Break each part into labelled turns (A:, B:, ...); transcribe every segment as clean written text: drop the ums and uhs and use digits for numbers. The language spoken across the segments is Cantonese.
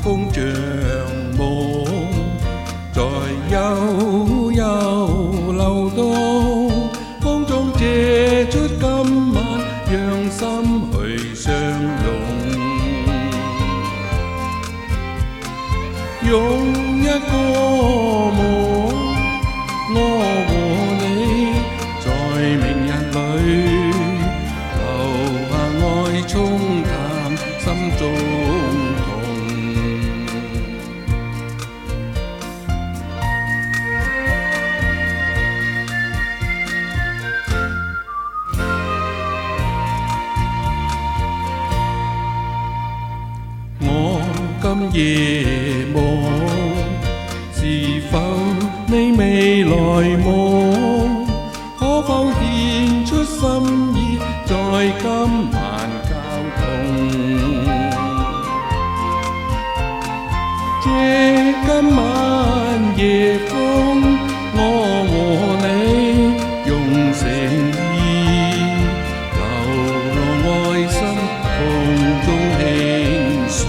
A: 風像霧，在悠悠流動，風中借出今晚，讓心去相擁，用一個夢，我和你在明日裏留下愛沖淡心中痛。我今夜望，是否你未來夢？可否獻出心意，在今晚交通？借今晚夜風，我和你用誠意流浪愛心，風中輕送。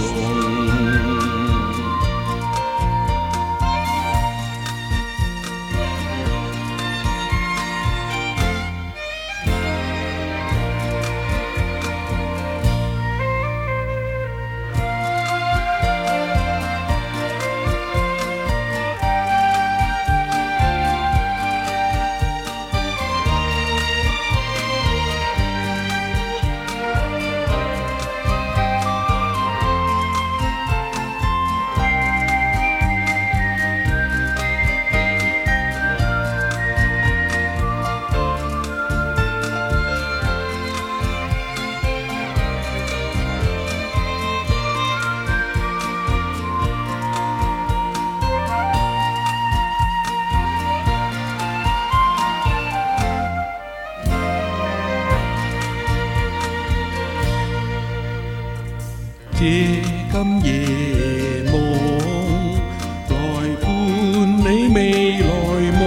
A: 借今夜夢，來伴你未來夢，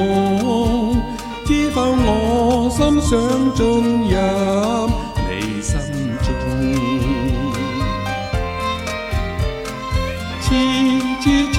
A: 知否我心想進入你心中，痴痴情